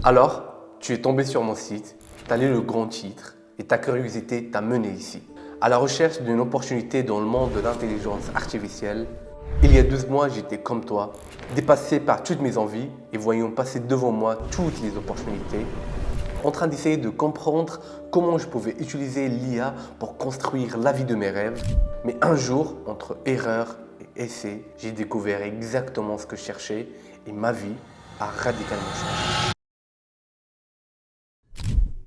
Alors, tu es tombé sur mon site, tu as lu le grand titre et ta curiosité t'a mené ici. À la recherche d'une opportunité dans le monde de l'intelligence artificielle, il y a 12 mois, j'étais comme toi, dépassé par toutes mes envies et voyant passer devant moi toutes les opportunités, en train d'essayer de comprendre comment je pouvais utiliser l'IA pour construire la vie de mes rêves. Mais un jour, entre erreur et essai, j'ai découvert exactement ce que je cherchais et ma vie a radicalement changé.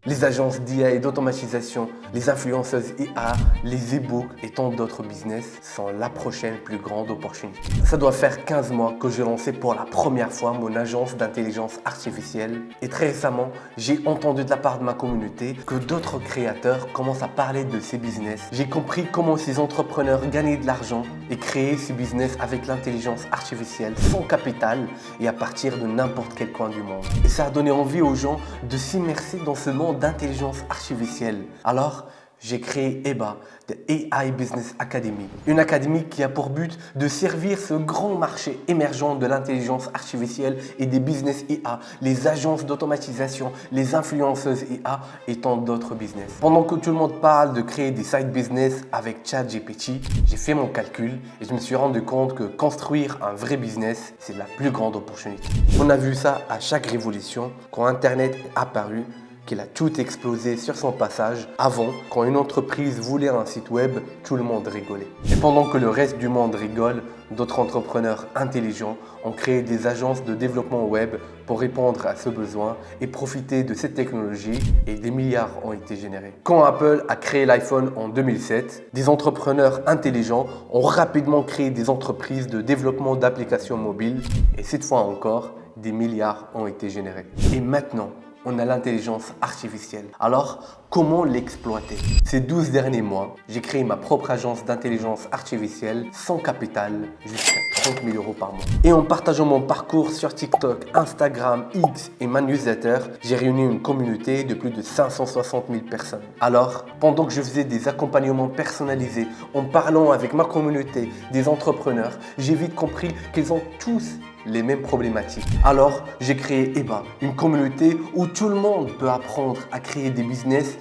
Les agences d'IA et d'automatisation, les influenceuses IA, les e-books et tant d'autres business sont la prochaine plus grande opportunité. Ça doit faire 15 mois que j'ai lancé pour la première fois mon agence d'intelligence artificielle et très récemment, j'ai entendu de la part de ma communauté que d'autres créateurs commencent à parler de ces business. J'ai compris comment ces entrepreneurs gagnaient de l'argent et créaient ces business avec l'intelligence artificielle sans capital et à partir de n'importe quel coin du monde. Et ça a donné envie aux gens de s'immerser dans ce monde d'intelligence artificielle. Alors, j'ai créé EBA, The AI Business Academy. Une académie qui a pour but de servir ce grand marché émergent de l'intelligence artificielle et des business IA, les agences d'automatisation, les influenceuses IA et tant d'autres business. Pendant que tout le monde parle de créer des side business avec ChatGPT, j'ai fait mon calcul et je me suis rendu compte que construire un vrai business, c'est la plus grande opportunité. On a vu ça à chaque révolution quand Internet est apparu, qu'il a tout explosé sur son passage. Avant, quand une entreprise voulait un site web, tout le monde rigolait. Et pendant que le reste du monde rigole, d'autres entrepreneurs intelligents ont créé des agences de développement web pour répondre à ce besoin et profiter de cette technologie et des milliards ont été générés. Quand Apple a créé l'iPhone en 2007, des entrepreneurs intelligents ont rapidement créé des entreprises de développement d'applications mobiles et cette fois encore, des milliards ont été générés. Et maintenant, on a l'intelligence artificielle. Alors, comment l'exploiter? Ces 12 derniers mois, j'ai créé ma propre agence d'intelligence artificielle sans capital jusqu'à 30 000 € par mois. Et en partageant mon parcours sur TikTok, Instagram, X et ma newsletter, j'ai réuni une communauté de plus de 560 000 personnes. Alors, pendant que je faisais des accompagnements personnalisés, en parlant avec ma communauté des entrepreneurs, j'ai vite compris qu'ils ont tous les mêmes problématiques. Alors, j'ai créé EBA, une communauté où tout le monde peut apprendre à créer des business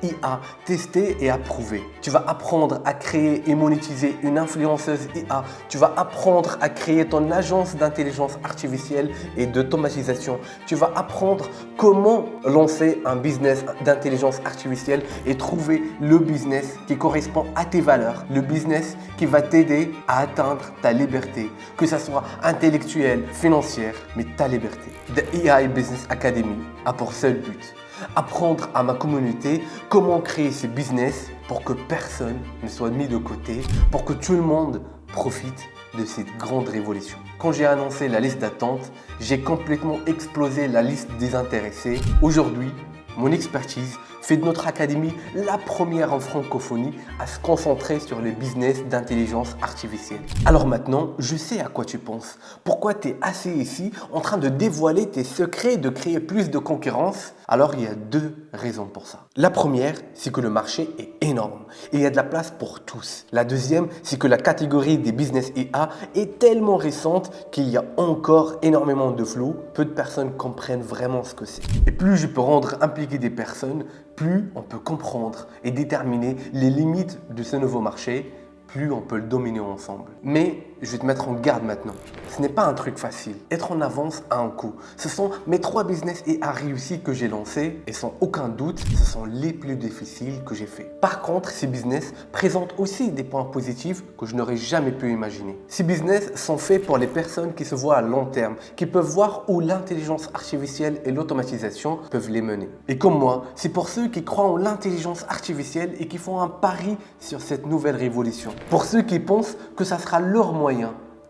IA testés et approuvés. Tu vas apprendre à créer et monétiser une influenceuse IA. Tu vas apprendre à créer ton agence d'intelligence artificielle et d'automatisation. Tu vas apprendre comment lancer un business d'intelligence artificielle et trouver le business qui correspond à tes valeurs, le business qui va t'aider à atteindre ta liberté, que ça soit intellectuelle, financière, mais ta liberté. The AI Business Academy a pour seul but apprendre à ma communauté comment créer ces business pour que personne ne soit mis de côté, pour que tout le monde profite de cette grande révolution. Quand j'ai annoncé la liste d'attente, j'ai complètement explosé la liste des intéressés. Aujourd'hui, mon expertise fait de notre académie la première en francophonie à se concentrer sur les business d'intelligence artificielle. Alors maintenant, je sais à quoi tu penses. Pourquoi tu es assis ici en train de dévoiler tes secrets de créer plus de concurrence? Alors il y a deux raisons pour ça. La première, c'est que le marché est énorme et il y a de la place pour tous. La deuxième, c'est que la catégorie des business IA est tellement récente qu'il y a encore énormément de flou. Peu de personnes comprennent vraiment ce que c'est. Et plus je peux rendre impliqué des personnes, plus on peut comprendre et déterminer les limites de ce nouveau marché, plus on peut le dominer ensemble. Mais je vais te mettre en garde maintenant. Ce n'est pas un truc facile. Être en avance a un coût. Ce sont mes 3 business IA réussis que j'ai lancés et sans aucun doute, ce sont les plus difficiles que j'ai fait. Par contre, ces business présentent aussi des points positifs que je n'aurais jamais pu imaginer. Ces business sont faits pour les personnes qui se voient à long terme, qui peuvent voir où l'intelligence artificielle et l'automatisation peuvent les mener. Et comme moi, c'est pour ceux qui croient en l'intelligence artificielle et qui font un pari sur cette nouvelle révolution. Pour ceux qui pensent que ça sera leur moyen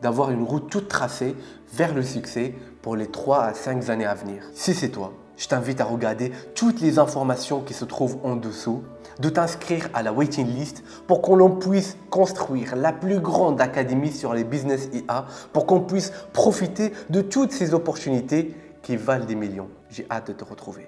d'avoir une route toute tracée vers le succès pour les 3 à 5 années à venir. Si c'est toi, je t'invite à regarder toutes les informations qui se trouvent en dessous, de t'inscrire à la waiting list pour qu'on puisse construire la plus grande académie sur les business IA, pour qu'on puisse profiter de toutes ces opportunités qui valent des millions. J'ai hâte de te retrouver.